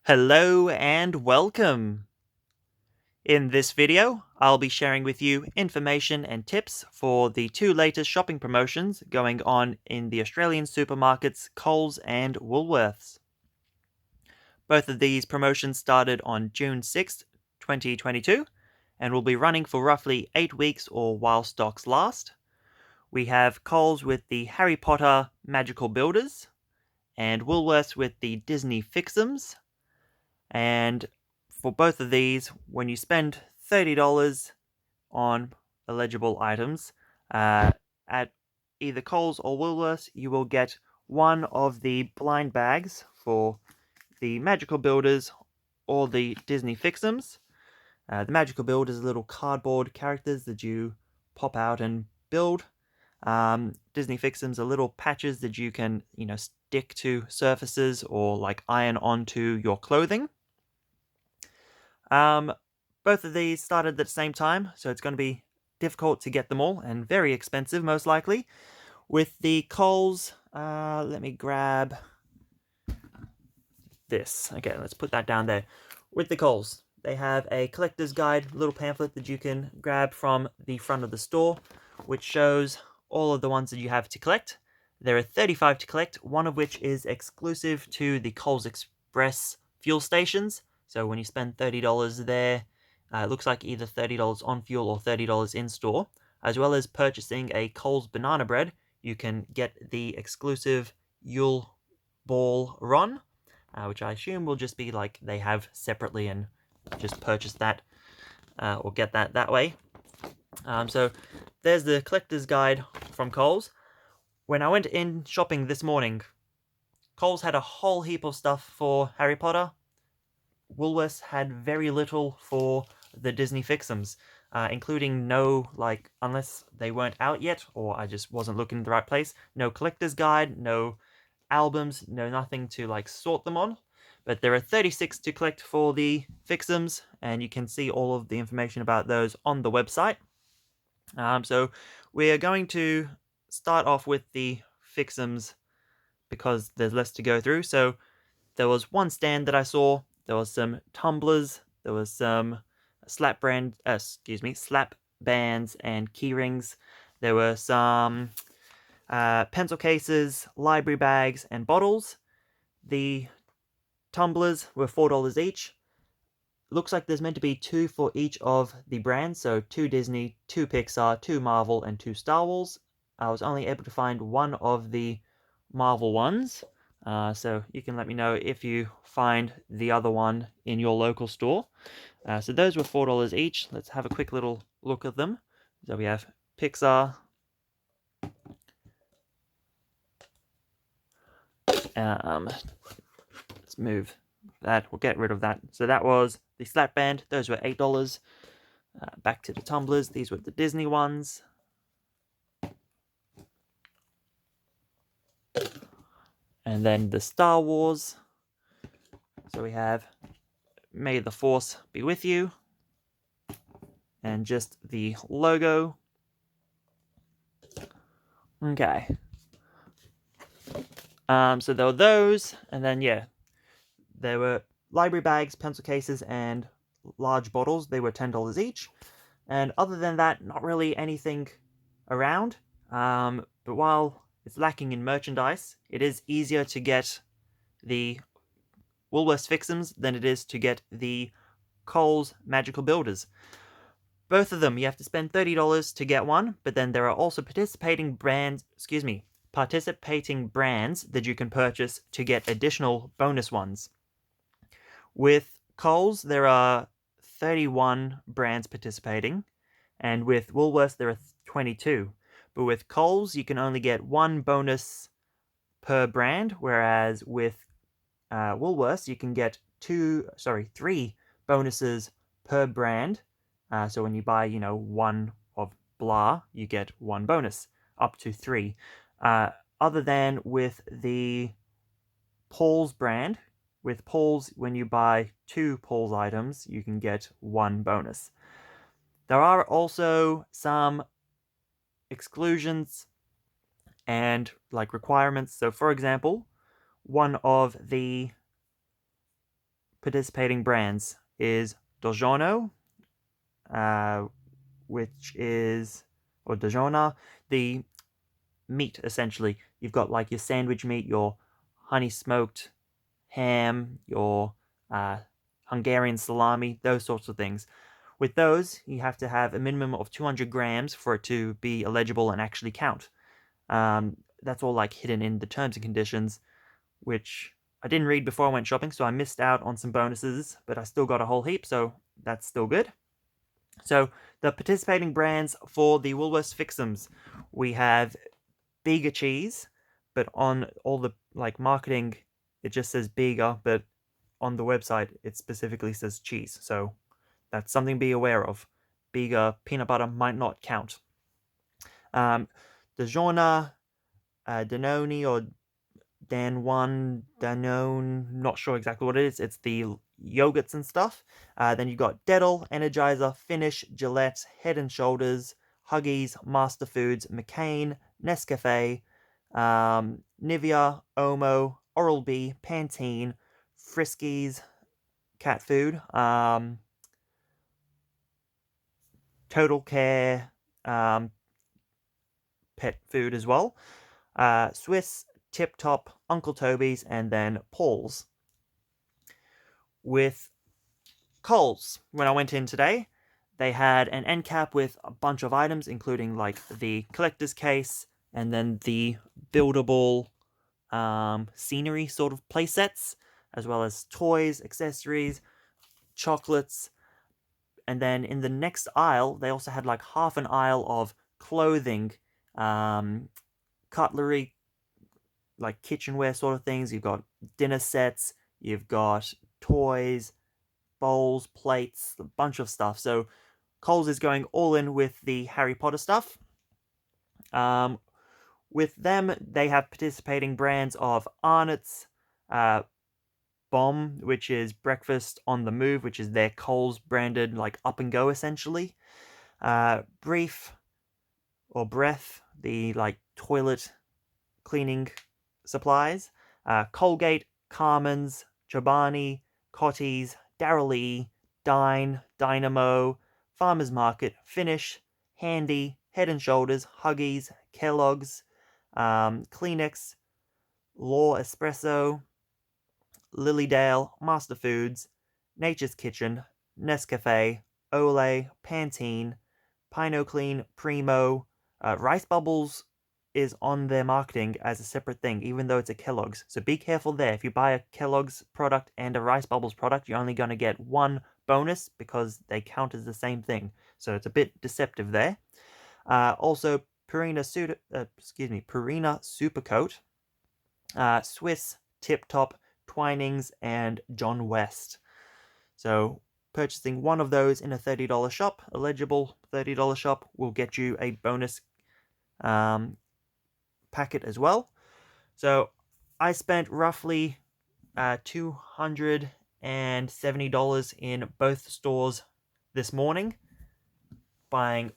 Hello and welcome! In this video, I'll be sharing with you information and tips for the two latest shopping promotions going on in the Australian supermarkets Coles and Woolworths. Both of these promotions started on June 6th, 2022, and will be running for roughly 8 weeks or while stocks last. We have Coles with the Harry Potter Magical Builders, and Woolworths with the Disney Fix-ems. And for both of these, when you spend $30 on eligible items at either Coles or Woolworths, you will get one of the blind bags for the Magical Builders or the Disney Fix-ems. The Magical Builders are little cardboard characters that you pop out and build. Disney Fix-ems are little patches that you can, stick to surfaces or like iron onto your clothing. Both of these started at the same time, so it's going to be difficult to get them all and very expensive, most likely. With the Coles, let me grab this. Okay, let's put that down there. With the Coles, they have a collector's guide, little pamphlet that you can grab from the front of the store, which shows all of the ones that you have to collect. There are 35 to collect, one of which is exclusive to the Coles Express fuel stations. So when you spend $30 there, it looks like either $30 on fuel or $30 in store. As well as purchasing a Coles banana bread, you can get the exclusive Yule Ball Run, which I assume will just be like they have separately and just purchase that or get that way. So there's the collector's guide from Coles. When I went in shopping this morning, Coles had a whole heap of stuff for Harry Potter. Woolworths had very little for the Disney Fix-ems, including no, unless they weren't out yet, or I just wasn't looking in the right place, no collector's guide, no albums, no nothing to, sort them on. But there are 36 to collect for the Fix-ems, and you can see all of the information about those on the website. So we are going to start off with the Fix-ems because there's less to go through. So there was one stand that I saw. There was some tumblers. There was some slap bands and key rings. There were some pencil cases, library bags, and bottles. The tumblers were $4 each. Looks like there's meant to be two for each of the brands, so 2 Disney, 2 Pixar, 2 Marvel, and 2 Star Wars. I was only able to find one of the Marvel ones, so you can let me know if you find the other one in your local store. So those were $4 each. Let's have a quick little look at them. So we have Pixar. Let's move that. We'll get rid of that. So that was the slap band. Those were $8. Back to the tumblers. These were the Disney ones. And then the Star Wars. So we have May the Force be with you. And just the logo. Okay. So there were those. And then, there were library bags, pencil cases, and large bottles. They were $10 each. And other than that, not really anything around. But while it's lacking in merchandise, it is easier to get the Woolworths Fix-ems than it is to get the Coles Magical Builders. Both of them, you have to spend $30 to get one, but then there are also participating brands that you can purchase to get additional bonus ones. With Coles, there are 31 brands participating, and with Woolworths, there are 22. But with Coles, you can only get one bonus per brand, whereas with Woolworths, you can get 3 bonuses per brand. So when you buy, one of blah, you get one bonus, up to 3. Other than with the Paul's brand. With Paul's, when you buy 2 Paul's items, you can get 1 bonus. There are also some exclusions and requirements. So for example, one of the participating brands is DiGiorno, which is, or DiGiorno, the meat essentially. You've got like your sandwich meat, your honey smoked ham, your Hungarian salami, those sorts of things. With those, you have to have a minimum of 200 grams for it to be eligible and actually count. That's all like hidden in the terms and conditions, which I didn't read before I went shopping, so I missed out on some bonuses, but I still got a whole heap, so that's still good. So the participating brands for the Woolworths Fix-ems, we have Bigger Cheese, but on all the like marketing, it just says bigger, but on the website it specifically says cheese. So that's something to be aware of. Bigger peanut butter might not count. DiGiorno, Danone or Danone, not sure exactly what it is. It's the yogurts and stuff. Then you've got Dettol, Energizer, Finish, Gillette, Head and Shoulders, Huggies, Master Foods, McCain, Nescafe, Nivea, Omo, Oral-B, Pantene, Friskies, cat food, Total Care, pet food as well, Swiss, Tip Top, Uncle Toby's, and then Paul's. With Coles, when I went in today, they had an end cap with a bunch of items, including like the collector's case and then the buildable scenery sort of play sets, as well as toys, accessories, chocolates. And then in the next aisle, they also had like half an aisle of clothing, cutlery, like kitchenware sort of things. You've got dinner sets, you've got toys, bowls, plates, a bunch of stuff. So Coles is going all in with the Harry Potter stuff. With them, they have participating brands of Arnott's, Bomb, which is breakfast on the move, which is their Coles branded like up and go essentially. Brief or Breath, the like toilet cleaning supplies. Colgate, Carmen's, Chobani, Cottee's, Darrell-E, Dine, Dynamo, Farmer's Market, Finish, Handy, Head and Shoulders, Huggies, Kellogg's, Kleenex, Law Espresso, Lilydale, Master Foods, Nature's Kitchen, Nescafe, Olay, Pantene, Pino Clean, Primo. Rice Bubbles is on their marketing as a separate thing, even though it's a Kellogg's. So be careful there. If you buy a Kellogg's product and a Rice Bubbles product, you're only going to get one bonus because they count as the same thing. So it's a bit deceptive there. Also, Purina Supercoat, Swiss, Tip Top, Twinings, and John West. So purchasing one of those in a $30 shop, eligible $30 shop, will get you a bonus packet as well. So I spent roughly $270 in both stores this morning, buying a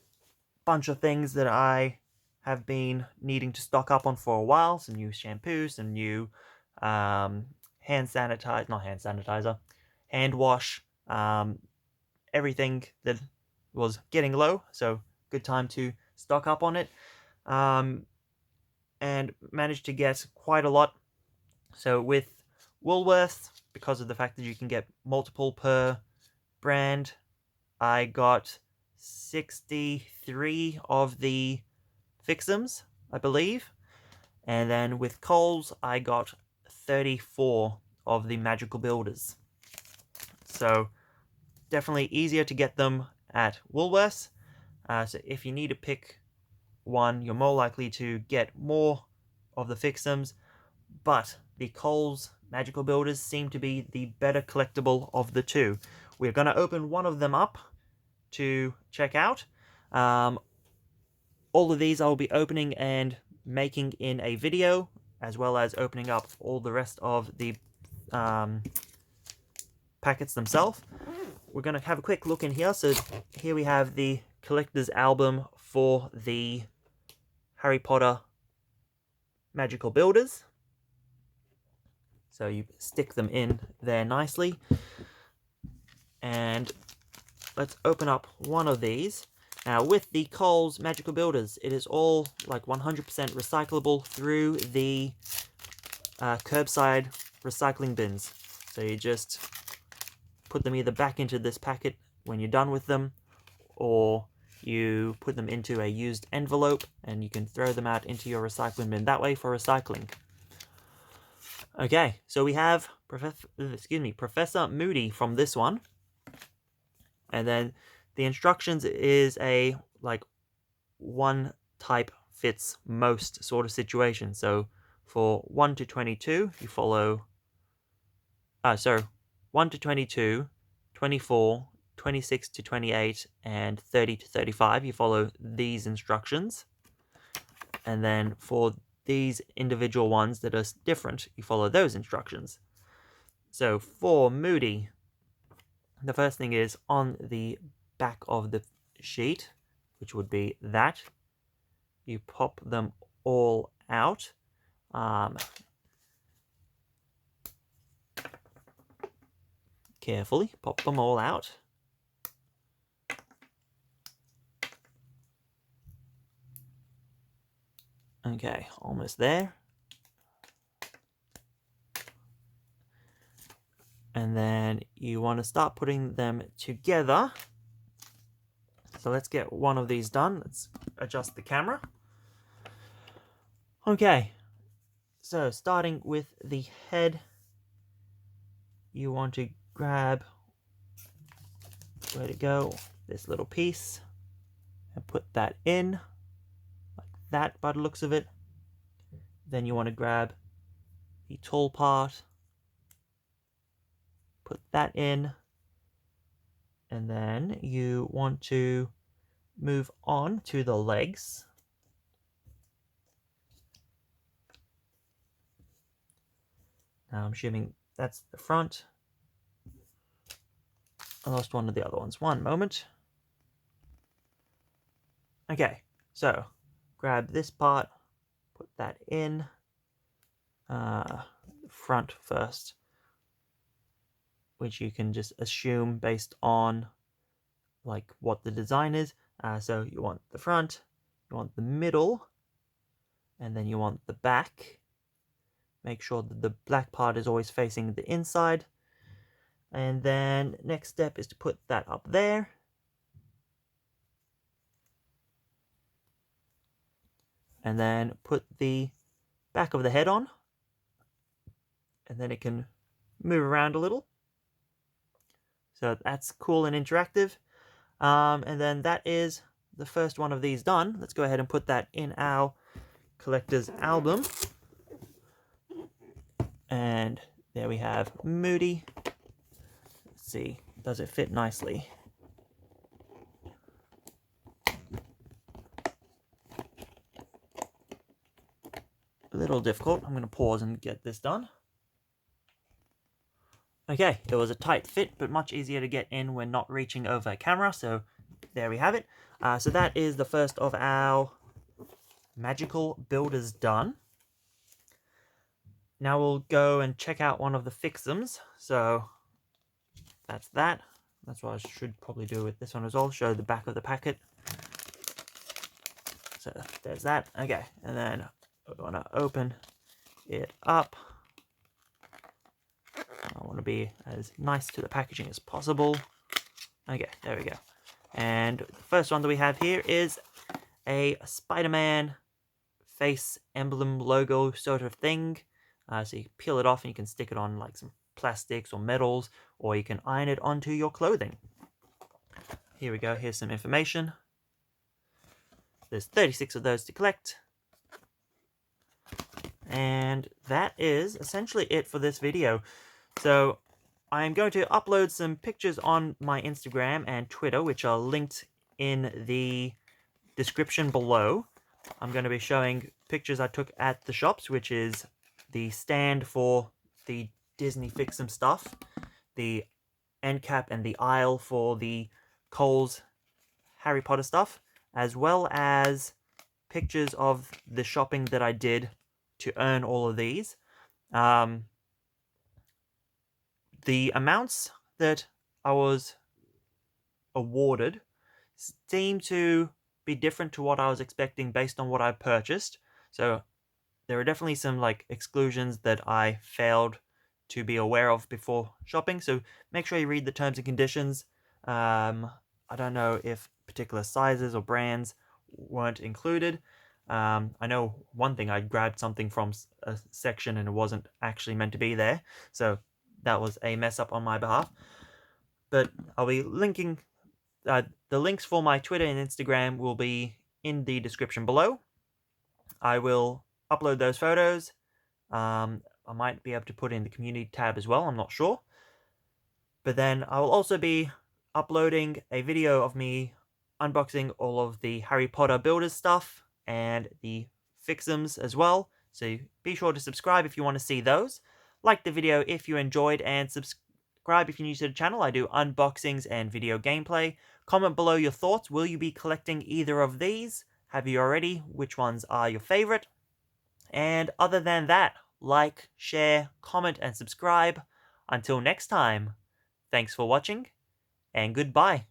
bunch of things that I have been needing to stock up on for a while. Some new shampoos, some new hand wash, everything that was getting low, so good time to stock up on it, and managed to get quite a lot. So with Woolworths, because of the fact that you can get multiple per brand, I got 63 of the Fix-ems, I believe, and then with Coles, I got 34 of the Magical Builders. So definitely easier to get them at Woolworths. So if you need to pick one, you're more likely to get more of the Fix-ems, but the Coles Magical Builders seem to be the better collectible of the two. We're going to open one of them up to check out. All of these I'll be opening and making in a video, as well as opening up all the rest of the packets themselves. We're going to have a quick look in here. So here we have the collector's album for the Harry Potter Magical Builders. So you stick them in there nicely. And let's open up one of these. Now with the Coles Magical Builders, it is all like 100% recyclable through the curbside recycling bins. So you just put them either back into this packet when you're done with them, or you put them into a used envelope and you can throw them out into your recycling bin that way for recycling. Okay, so we have Professor Moody from this one. And then the instructions is a like one type fits most sort of situation. So for 1 to 22, you follow 1 to 22, 24, 26 to 28, and 30 to 35, you follow these instructions. And then for these individual ones that are different, you follow those instructions. So for Moody, the first thing is on the back of the sheet, which would be that, you pop them all out. Carefully pop them all out. Okay, almost there. And then you want to start putting them together. So let's get one of these done. Let's adjust the camera. Okay, so starting with the head, you want to grab, where to go, this little piece, and put that in, like that by the looks of it. Then you want to grab the tall part, put that in, and then you want to move on to the legs. Now I'm assuming that's the front. I lost one of the other ones. One moment. Okay, so grab this part, put that in, front first, which you can just assume based on like what the design is. So you want the front, you want the middle, and then you want the back. Make sure that the black part is always facing the inside. And then next step is to put that up there. And then put the back of the head on. And then it can move around a little. So that's cool and interactive. And then that is the first one of these done. Let's go ahead and put that in our collector's album. And there we have Moody. Let's see, does it fit nicely? A little difficult. I'm going to pause and get this done. Okay, it was a tight fit, but much easier to get in when not reaching over a camera, so there we have it. So that is the first of our magical builders done. Now we'll go and check out one of the Fix-ems. So that's that. That's what I should probably do with this one as well, show the back of the packet. So there's that. Okay, and then we want to open it up. I want to be as nice to the packaging as possible. Okay, there we go. And the first one that we have here is a Spider-Man face emblem logo sort of thing. So you peel it off and you can stick it on like some plastics or metals, or you can iron it onto your clothing. Here we go, here's some information. There's 36 of those to collect. And that is essentially it for this video. So I'm going to upload some pictures on my Instagram and Twitter, which are linked in the description below. I'm going to be showing pictures I took at the shops, which is the stand for the Disney Fix-em stuff, the end cap and the aisle for the Coles Harry Potter stuff, as well as pictures of the shopping that I did to earn all of these. The amounts that I was awarded seem to be different to what I was expecting based on what I purchased. So there are definitely some like exclusions that I failed to be aware of before shopping. So make sure you read the terms and conditions. I don't know if particular sizes or brands weren't included. I know one thing, I grabbed something from a section and it wasn't actually meant to be there. So that was a mess up on my behalf. But I'll be linking the links for my Twitter and Instagram will be in the description below. I will upload those photos. I might be able to put in the community tab as well, I'm not sure. But then I will also be uploading a video of me unboxing all of the Harry Potter Builders stuff and the Fix-ems as well. So be sure to subscribe if you want to see those. Like the video if you enjoyed, and subscribe if you're new to the channel. I do unboxings and video gameplay. Comment below your thoughts. Will you be collecting either of these? Have you already? Which ones are your favorite? And other than that, like, share, comment, and subscribe. Until next time, thanks for watching, and goodbye.